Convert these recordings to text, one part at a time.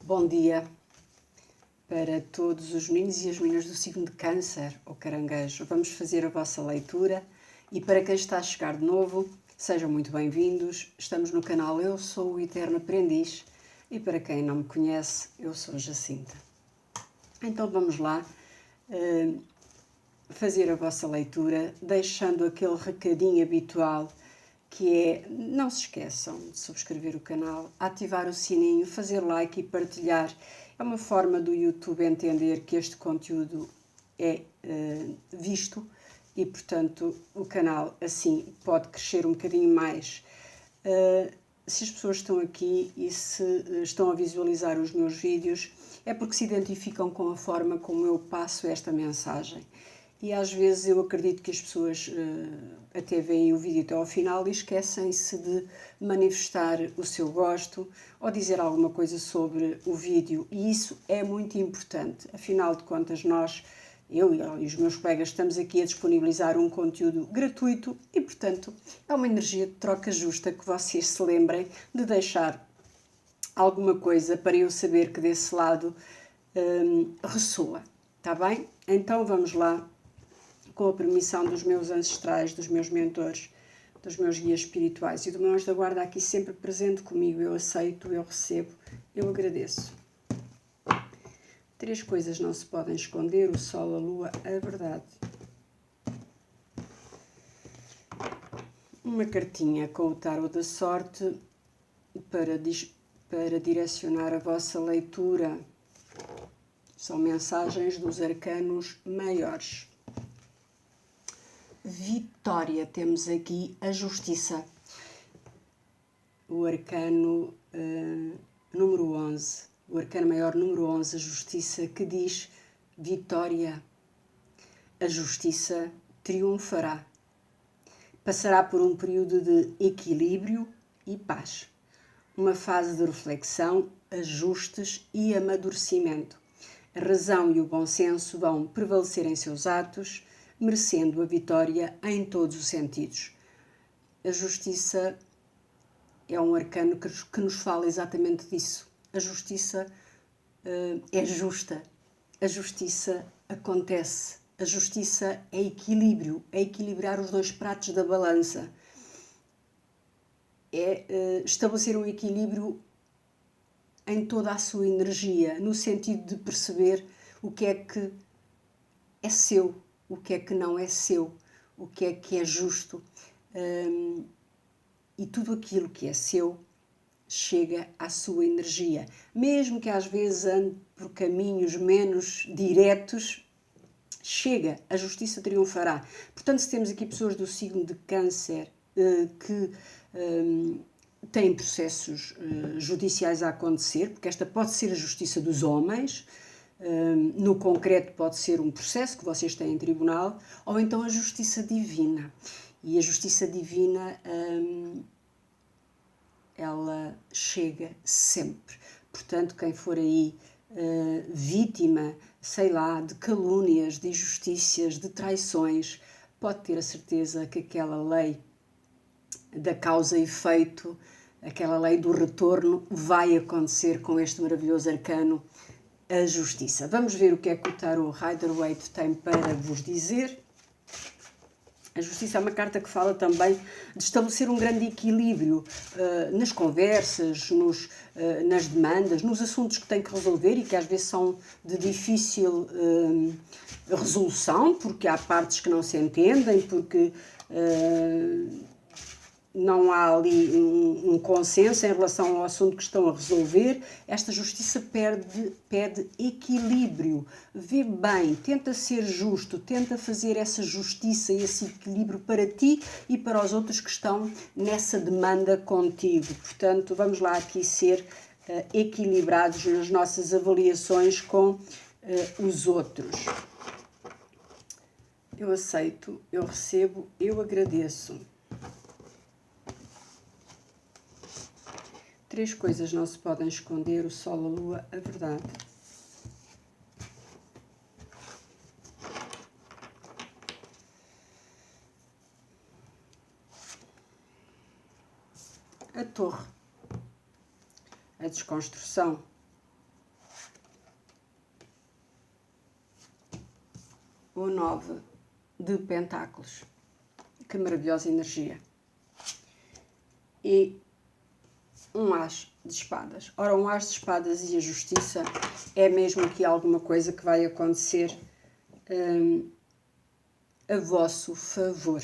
Bom dia para todos os meninos e as meninas do signo de Câncer ou Caranguejo. Vamos fazer a vossa leitura e para quem está a chegar de novo, sejam muito bem-vindos. Estamos no canal Eu Sou o Eterno Aprendiz e para quem não me conhece, eu sou Jacinta. Então vamos lá fazer a vossa leitura, deixando aquele recadinho habitual que é, não se esqueçam de subscrever o canal, ativar o sininho, fazer like e partilhar. É uma forma do YouTube entender que este conteúdo é visto e, portanto, o canal assim pode crescer um bocadinho mais. Se as pessoas estão aqui e se estão a visualizar os meus vídeos, é porque se identificam com a forma como eu passo esta mensagem. E às vezes eu acredito que as pessoas até veem o vídeo até ao final e esquecem-se de manifestar o seu gosto ou dizer alguma coisa sobre o vídeo. E isso é muito importante. Afinal de contas, eu e os meus colegas, estamos aqui a disponibilizar um conteúdo gratuito e, portanto, é uma energia de troca justa que vocês se lembrem de deixar alguma coisa para eu saber que desse lado ressoa. Está bem? Então vamos lá. Com a permissão dos meus ancestrais, dos meus mentores, dos meus guias espirituais e do meu anjo da guarda aqui sempre presente comigo. Eu aceito, eu recebo, eu agradeço. 3 coisas não se podem esconder: o sol, a lua, a verdade. Uma cartinha com o tarot da sorte para direcionar a vossa leitura. São mensagens dos arcanos maiores. Vitória, temos aqui a justiça, o arcano número 11, o arcano maior número 11, a justiça, que diz vitória. A justiça triunfará, passará por um período de equilíbrio e paz, uma fase de reflexão, ajustes e amadurecimento. A razão e o bom senso vão prevalecer em seus atos, merecendo a vitória em todos os sentidos. A justiça é um arcano que nos fala exatamente disso. A justiça é justa. A justiça acontece. A justiça é equilíbrio, é equilibrar os dois pratos da balança. É estabelecer um equilíbrio em toda a sua energia, no sentido de perceber o que é seu, o que é que não é seu, o que é justo, e tudo aquilo que é seu chega à sua energia. Mesmo que às vezes ande por caminhos menos diretos, chega, a justiça triunfará. Portanto, se temos aqui pessoas do signo de Câncer que têm processos judiciais a acontecer, porque esta pode ser a justiça dos homens, no concreto pode ser um processo que vocês têm em tribunal, ou então a justiça divina. E a justiça divina, ela chega sempre. Portanto, quem for aí vítima, sei lá, de calúnias, de injustiças, de traições, pode ter a certeza que aquela lei da causa e efeito, aquela lei do retorno, vai acontecer com este maravilhoso arcano, a justiça. Vamos ver o que é que o Tarot Rider-Waite tem para vos dizer. A justiça é uma carta que fala também de estabelecer um grande equilíbrio nas conversas, nas demandas, nos assuntos que tem que resolver e que às vezes são de difícil resolução, porque há partes que não se entendem, porque não há ali um consenso em relação ao assunto que estão a resolver. Esta justiça pede equilíbrio. Vê bem, tenta ser justo, tenta fazer essa justiça e esse equilíbrio para ti e para os outros que estão nessa demanda contigo. Portanto, vamos lá aqui ser equilibrados nas nossas avaliações com os outros. Eu aceito, eu recebo, eu agradeço. 3 coisas não se podem esconder: o sol, a lua, a verdade. A torre, a desconstrução, o 9 de pentáculos. Que maravilhosa energia. E um as de espadas. Ora, um as de espadas e a justiça é mesmo aqui alguma coisa que vai acontecer a vosso favor.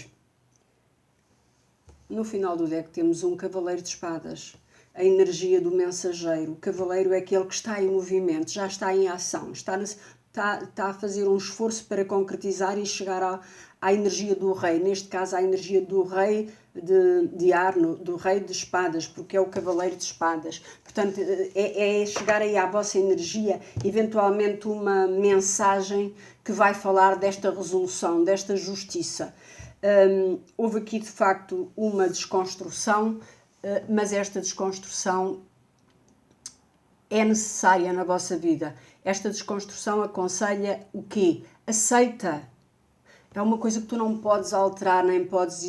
No final do deck temos um cavaleiro de espadas, a energia do mensageiro. O cavaleiro é aquele que está em movimento, já está em ação, está a fazer um esforço para concretizar e chegar à energia do rei. Neste caso, à energia do rei de Arno, do rei de espadas, porque é o cavaleiro de espadas. Portanto, é chegar aí à vossa energia, eventualmente uma mensagem que vai falar desta resolução, desta justiça. Houve aqui, de facto, uma desconstrução, mas esta desconstrução é necessária na vossa vida. Esta desconstrução aconselha o quê? Aceita. É uma coisa que tu não podes alterar, nem podes...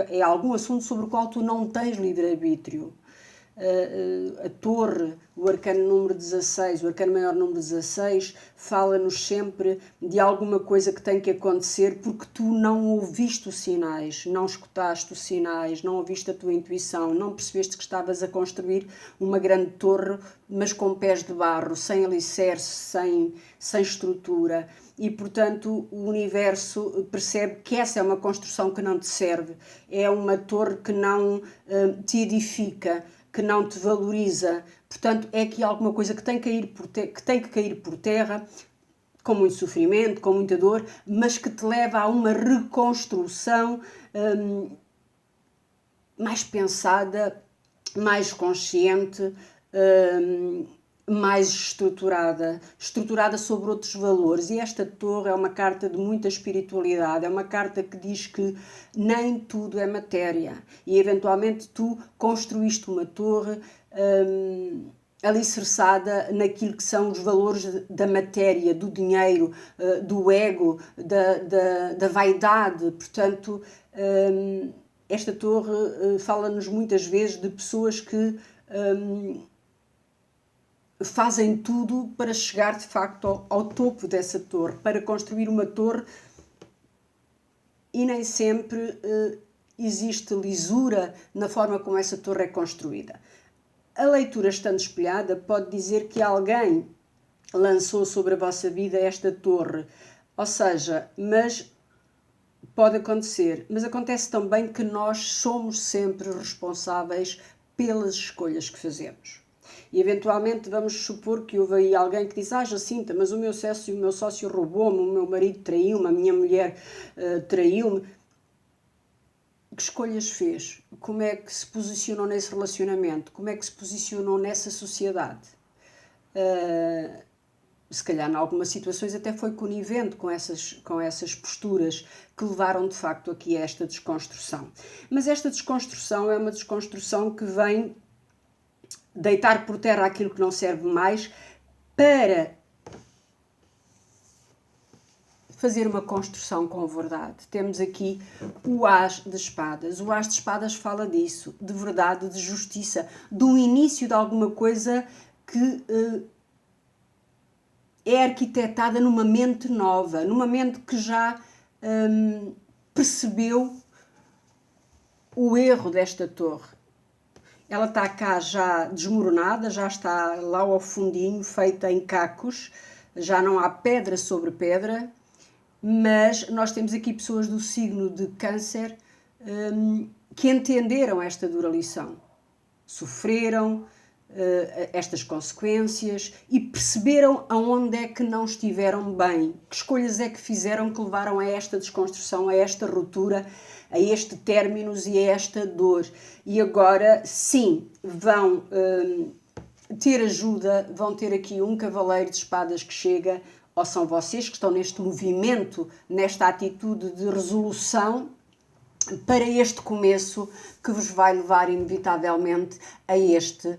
É algum assunto sobre o qual tu não tens livre-arbítrio. A torre, o arcano número 16, o arcano maior número 16, fala-nos sempre de alguma coisa que tem que acontecer porque tu não ouviste os sinais, não escutaste os sinais, não ouviste a tua intuição, não percebeste que estavas a construir uma grande torre, mas com pés de barro, sem alicerce, sem estrutura. E, portanto, o universo percebe que essa é uma construção que não te serve, é uma torre que não te edifica, que não te valoriza. Portanto, é aqui alguma coisa que tem que cair por terra, com muito sofrimento, com muita dor, mas que te leva a uma reconstrução mais pensada, mais consciente, mais estruturada sobre outros valores. E esta torre é uma carta de muita espiritualidade, é uma carta que diz que nem tudo é matéria e eventualmente tu construíste uma torre alicerçada naquilo que são os valores da matéria, do dinheiro, do ego, da vaidade. Portanto, esta torre fala-nos muitas vezes de pessoas que fazem tudo para chegar de facto ao topo dessa torre, para construir uma torre, e nem sempre existe lisura na forma como essa torre é construída. A leitura estando espelhada pode dizer que alguém lançou sobre a vossa vida esta torre, ou seja, mas pode acontecer, mas acontece também que nós somos sempre responsáveis pelas escolhas que fazemos. E eventualmente vamos supor que houve aí alguém que diz: Jacinta, mas o meu sócio roubou-me, o meu marido traiu-me, a minha mulher traiu-me. Que escolhas fez? Como é que se posicionou nesse relacionamento? Como é que se posicionou nessa sociedade? Se calhar em algumas situações até foi conivente com essas posturas que levaram de facto aqui a esta desconstrução. Mas esta desconstrução é uma desconstrução que vem deitar por terra aquilo que não serve mais para fazer uma construção com verdade. Temos aqui o As de Espadas. O As de Espadas fala disso, de verdade, de justiça, do início de alguma coisa que é arquitetada numa mente nova, numa mente que já percebeu o erro desta torre. Ela está cá já desmoronada, já está lá ao fundinho, feita em cacos, já não há pedra sobre pedra, mas nós temos aqui pessoas do signo de Câncer que entenderam esta dura lição, sofreram estas consequências e perceberam aonde é que não estiveram bem, que escolhas é que fizeram que levaram a esta desconstrução, a esta ruptura, a este términos e a esta dor. E agora, sim, vão ter ajuda, vão ter aqui um cavaleiro de espadas que chega, ou são vocês que estão neste movimento, nesta atitude de resolução, para este começo que vos vai levar inevitavelmente a esta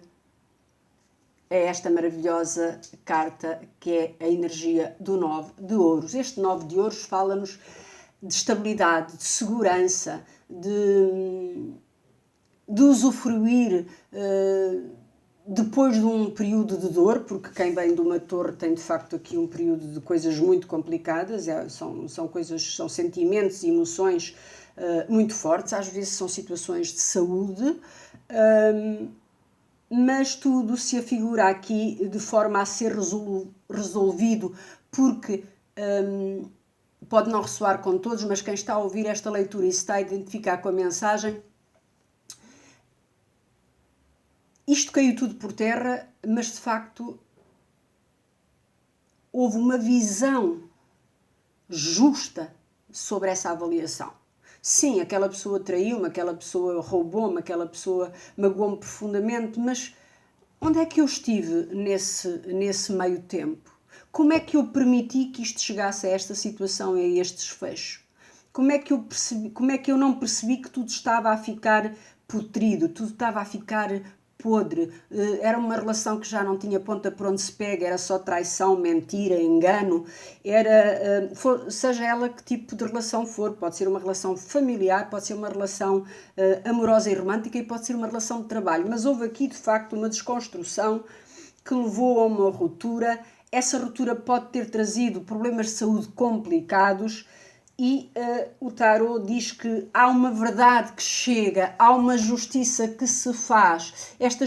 maravilhosa carta que é a energia do 9 de ouros. Este 9 de ouros fala-nos de estabilidade, de segurança, de usufruir depois de um período de dor, porque quem vem de uma torre tem de facto aqui um período de coisas muito complicadas, são coisas, são sentimentos e emoções muito fortes, às vezes são situações de saúde, mas tudo se afigura aqui de forma a ser resolvido, porque pode não ressoar com todos, mas quem está a ouvir esta leitura e se está a identificar com a mensagem, isto caiu tudo por terra, mas de facto houve uma visão justa sobre essa avaliação. Sim, aquela pessoa traiu-me, aquela pessoa roubou-me, aquela pessoa magoou-me profundamente, mas onde é que eu estive nesse meio tempo? Como é que eu permiti que isto chegasse a esta situação e a este desfecho? Como é que eu não percebi que tudo estava a ficar putrido, tudo estava a ficar podre, era uma relação que já não tinha ponta por onde se pega, era só traição, mentira, engano, seja ela que tipo de relação for, pode ser uma relação familiar, pode ser uma relação amorosa e romântica e pode ser uma relação de trabalho, mas houve aqui de facto uma desconstrução que levou a uma ruptura. Essa ruptura pode ter trazido problemas de saúde complicados e o tarot diz que há uma verdade que chega, há uma justiça que se faz. Esta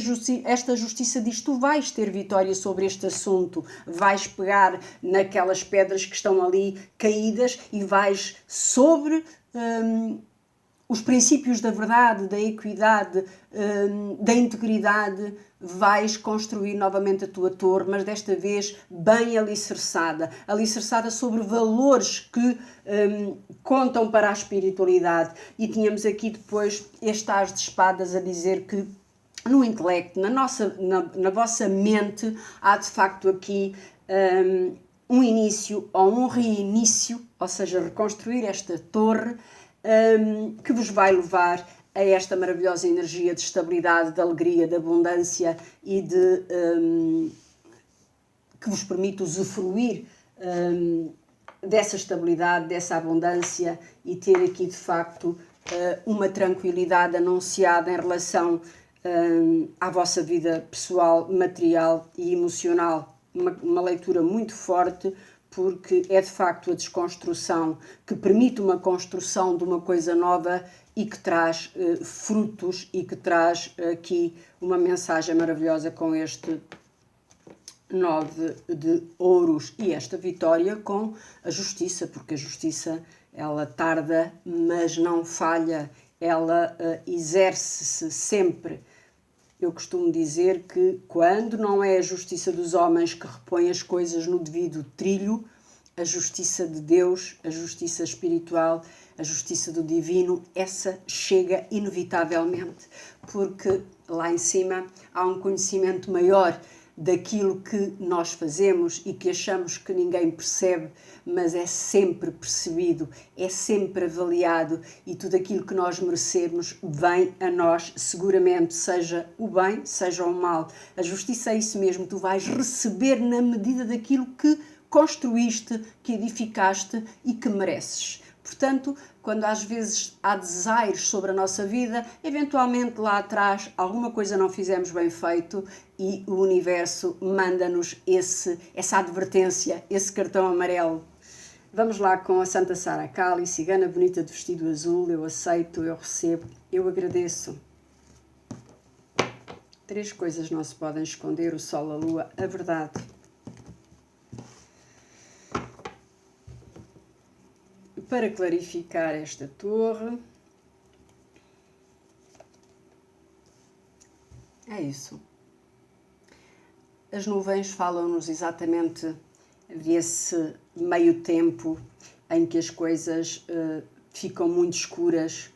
justiça diz: tu vais ter vitória sobre este assunto, vais pegar naquelas pedras que estão ali caídas e vais sobre os princípios da verdade, da equidade, da integridade, vais construir novamente a tua torre, mas desta vez bem alicerçada sobre valores que contam para a espiritualidade. E tínhamos aqui depois este as de espadas a dizer que no intelecto, na vossa mente, há de facto aqui um início ou um reinício, ou seja, reconstruir esta torre, que vos vai levar a esta maravilhosa energia de estabilidade, de alegria, de abundância e que vos permite usufruir dessa estabilidade, dessa abundância e ter aqui de facto uma tranquilidade anunciada em relação à vossa vida pessoal, material e emocional. Uma leitura muito forte, porque é de facto a desconstrução que permite uma construção de uma coisa nova e que traz frutos e que traz aqui uma mensagem maravilhosa com este 9 de ouros e esta vitória com a justiça, porque a justiça ela tarda, mas não falha, ela exerce-se sempre. Eu costumo dizer que quando não é a justiça dos homens que repõe as coisas no devido trilho, a justiça de Deus, a justiça espiritual, a justiça do divino, essa chega inevitavelmente, porque lá em cima há um conhecimento maior daquilo que nós fazemos e que achamos que ninguém percebe, mas é sempre percebido, é sempre avaliado e tudo aquilo que nós merecemos vem a nós seguramente, seja o bem, seja o mal. A justiça é isso mesmo, tu vais receber na medida daquilo que construíste, que edificaste e que mereces. Portanto, quando às vezes há desaires sobre a nossa vida, eventualmente lá atrás alguma coisa não fizemos bem feito e o universo manda-nos essa advertência, esse cartão amarelo. Vamos lá com a Santa Sara Kali, cigana bonita de vestido azul, eu aceito, eu recebo, eu agradeço. 3 coisas não se podem esconder, o sol, a lua, a verdade. Para clarificar esta torre, é isso. As nuvens falam-nos exatamente desse meio tempo em que as coisas ficam muito escuras,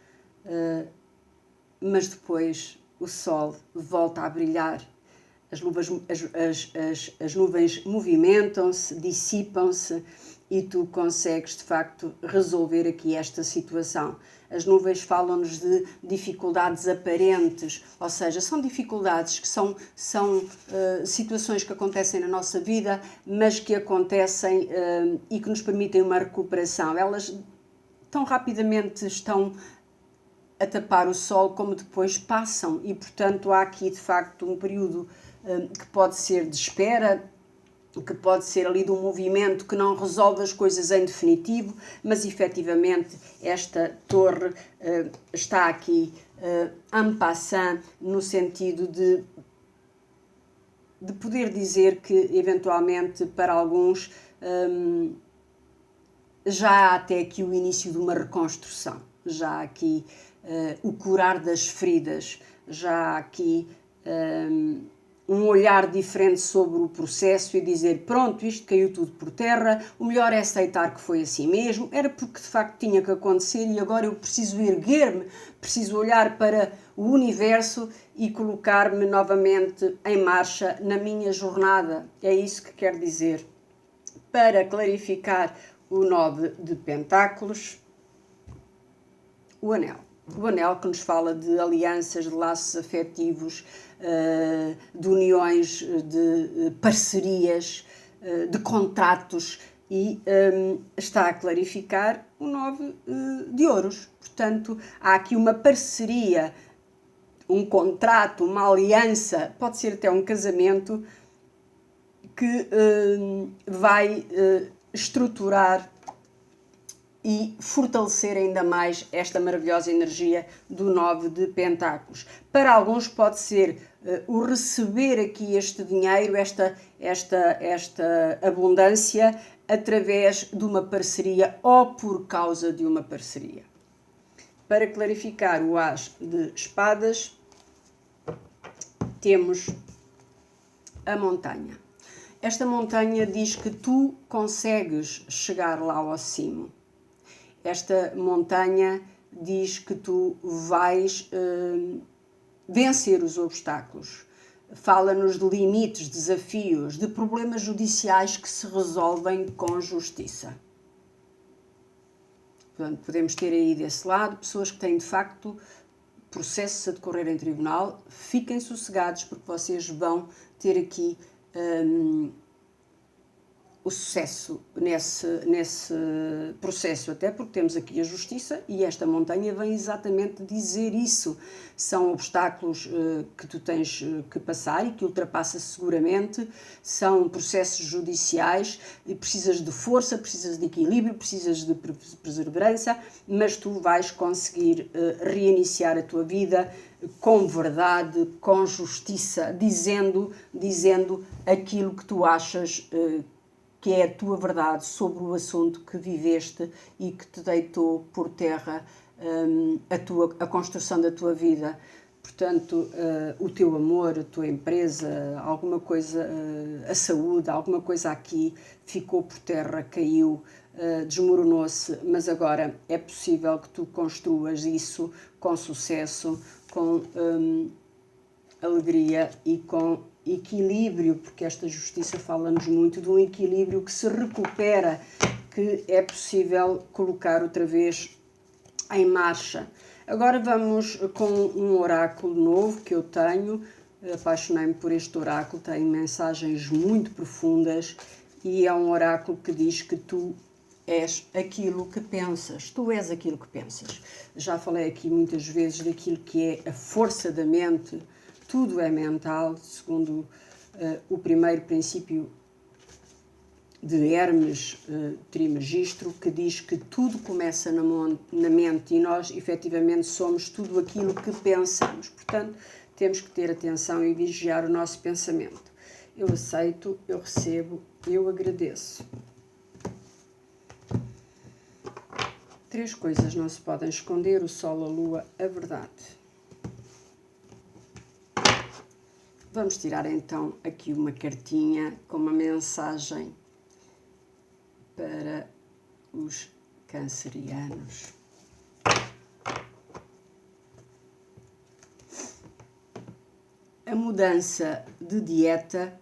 mas depois o sol volta a brilhar. As nuvens movimentam-se, dissipam-se e tu consegues de facto resolver aqui esta situação. As nuvens falam-nos de dificuldades aparentes, ou seja, são dificuldades que são situações que acontecem na nossa vida, mas que acontecem e que nos permitem uma recuperação. Elas tão rapidamente estão a tapar o sol como depois passam e, portanto, há aqui de facto um período que pode ser de espera, que pode ser ali de um movimento que não resolve as coisas em definitivo, mas efetivamente esta torre está aqui en passant, no sentido de poder dizer que eventualmente para alguns já há até aqui o início de uma reconstrução, já há aqui o curar das feridas, já há aqui um olhar diferente sobre o processo e dizer, pronto, isto caiu tudo por terra, o melhor é aceitar que foi assim mesmo, era porque de facto tinha que acontecer e agora eu preciso erguer-me, preciso olhar para o universo e colocar-me novamente em marcha na minha jornada. É isso que quer dizer. Para clarificar o 9 de Pentáculos, o anel. O anel que nos fala de alianças, de laços afetivos, de uniões, de parcerias, de contratos e está a clarificar o 9 de ouros. Portanto, há aqui uma parceria, um contrato, uma aliança, pode ser até um casamento que vai estruturar e fortalecer ainda mais esta maravilhosa energia do 9 de Pentáculos. Para alguns pode ser o receber aqui este dinheiro, esta abundância, através de uma parceria ou por causa de uma parceria. Para clarificar o As de Espadas, temos a montanha. Esta montanha diz que tu consegues chegar lá ao cimo. Esta montanha diz que tu vais vencer os obstáculos. Fala-nos de limites, desafios, de problemas judiciais que se resolvem com justiça. Portanto, podemos ter aí desse lado pessoas que têm de facto processos a decorrer em tribunal. Fiquem sossegados porque vocês vão ter aqui o sucesso nesse processo, até porque temos aqui a justiça e esta montanha vem exatamente dizer isso. São obstáculos que tu tens que passar e que ultrapassas seguramente, são processos judiciais, e precisas de força, precisas de equilíbrio, precisas de perseverança, mas tu vais conseguir reiniciar a tua vida com verdade, com justiça, dizendo aquilo que tu achas que é a tua verdade sobre o assunto que viveste e que te deitou por terra a construção da tua vida. Portanto, o teu amor, a tua empresa, alguma coisa, a saúde, alguma coisa aqui ficou por terra, caiu, desmoronou-se, mas agora é possível que tu construas isso com sucesso, com alegria e com equilíbrio, porque esta justiça fala-nos muito de um equilíbrio que se recupera, que é possível colocar outra vez em marcha. Agora vamos com um oráculo novo que eu tenho, apaixonei-me por este oráculo, tem mensagens muito profundas e é um oráculo que diz que tu és aquilo que pensas, tu és aquilo que pensas. Já falei aqui muitas vezes daquilo que é a força da mente. Tudo é mental, segundo o primeiro princípio de Hermes Trismegisto, que diz que tudo começa na mente e nós, efetivamente, somos tudo aquilo que pensamos. Portanto, temos que ter atenção e vigiar o nosso pensamento. Eu aceito, eu recebo, eu agradeço. 3 coisas não se podem esconder: o sol, a lua, a verdade. Vamos tirar então aqui uma cartinha com uma mensagem para os cancerianos. A mudança de dieta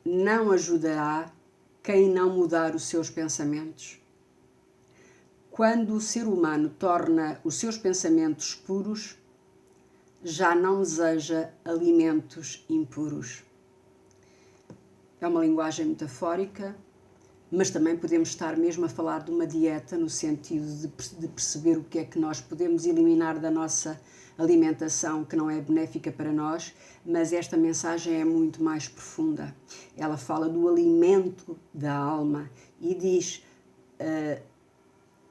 não ajudará quem não mudar os seus pensamentos. Quando o ser humano torna os seus pensamentos puros, já não deseja alimentos impuros. É uma linguagem metafórica, mas também podemos estar mesmo a falar de uma dieta no sentido de perceber o que é que nós podemos eliminar da nossa alimentação que não é benéfica para nós, mas esta mensagem é muito mais profunda. Ela fala do alimento da alma e diz: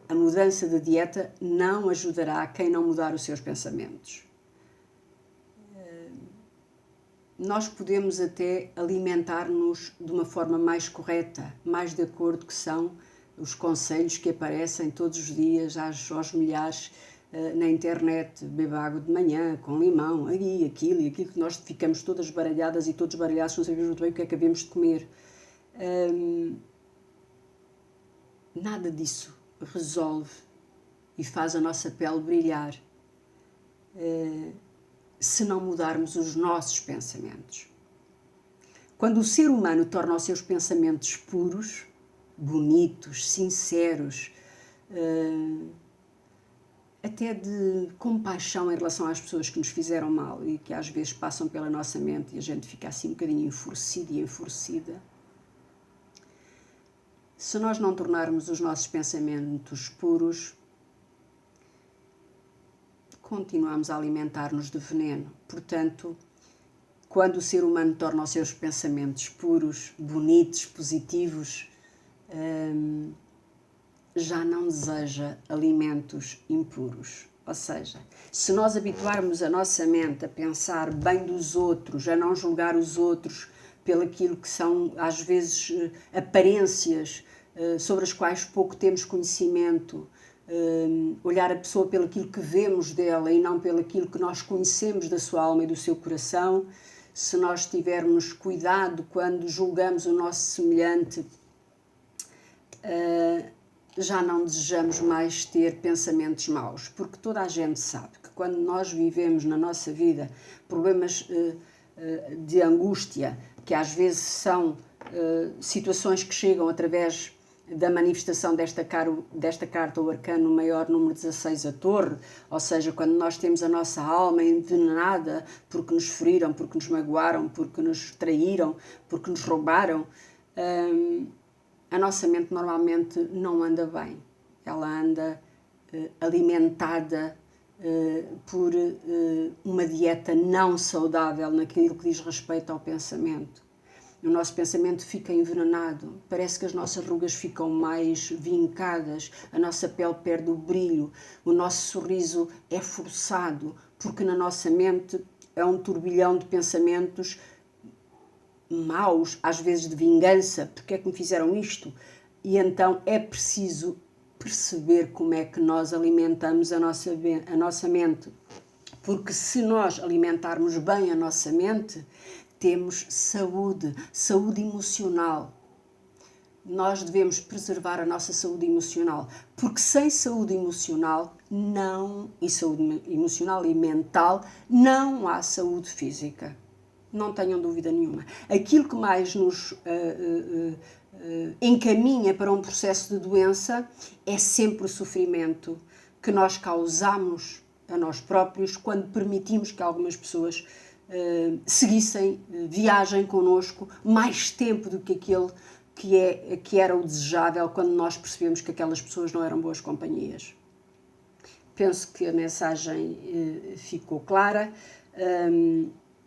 a mudança de dieta não ajudará quem não mudar os seus pensamentos. Nós podemos até alimentar-nos de uma forma mais correta, mais de acordo que são os conselhos que aparecem todos os dias aos milhares na internet. Beba água de manhã, com limão, aquilo e aquilo, que nós ficamos todas baralhadas e todos baralhados, não sabemos muito bem o que é que havemos de comer. Nada disso resolve e faz a nossa pele brilhar se não mudarmos os nossos pensamentos. Quando o ser humano torna os seus pensamentos puros, bonitos, sinceros, até de compaixão em relação às pessoas que nos fizeram mal e que às vezes passam pela nossa mente e a gente fica assim um bocadinho enfurecido e enfurecida. Se nós não tornarmos os nossos pensamentos puros, continuamos a alimentar-nos de veneno. Portanto, quando o ser humano torna os seus pensamentos puros, bonitos, positivos, já não deseja alimentos impuros. Ou seja, se nós habituarmos a nossa mente a pensar bem dos outros, a não julgar os outros pelo aquilo que são, às vezes, aparências sobre as quais pouco temos conhecimento, olhar a pessoa pelo aquilo que vemos dela e não pelo aquilo que nós conhecemos da sua alma e do seu coração, se nós tivermos cuidado quando julgamos o nosso semelhante, já não desejamos mais ter pensamentos maus, porque toda a gente sabe que quando nós vivemos na nossa vida problemas de angústia, que às vezes são situações que chegam através da manifestação desta carta, o arcano maior número 16, a torre, ou seja, quando nós temos a nossa alma envenenada porque nos feriram, porque nos magoaram, porque nos traíram, porque nos roubaram, a nossa mente normalmente não anda bem. Ela anda alimentada por uma dieta não saudável naquilo que diz respeito ao pensamento. O nosso pensamento fica envenenado, parece que as nossas rugas ficam mais vincadas, a nossa pele perde o brilho, o nosso sorriso é forçado, porque na nossa mente é um turbilhão de pensamentos maus, às vezes de vingança, porque é que me fizeram isto? E então é preciso perceber como é que nós alimentamos a nossa mente, porque se nós alimentarmos bem a nossa mente, temos saúde emocional. Nós devemos preservar a nossa saúde emocional, porque sem saúde emocional e saúde emocional e mental, não há saúde física. Não tenham dúvida nenhuma. Aquilo que mais nos encaminha para um processo de doença é sempre o sofrimento que nós causamos a nós próprios quando permitimos que algumas pessoas seguissem, viagem connosco mais tempo do que aquele que era o desejável quando nós percebemos que aquelas pessoas não eram boas companhias. Penso que a mensagem ficou clara.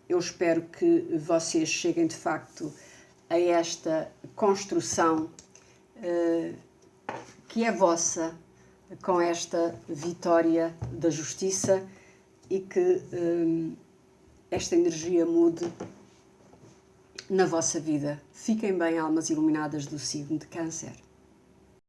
Eu espero que vocês cheguem de facto a esta construção que é vossa com esta vitória da justiça e que esta energia mude na vossa vida. Fiquem bem, almas iluminadas do signo de Câncer.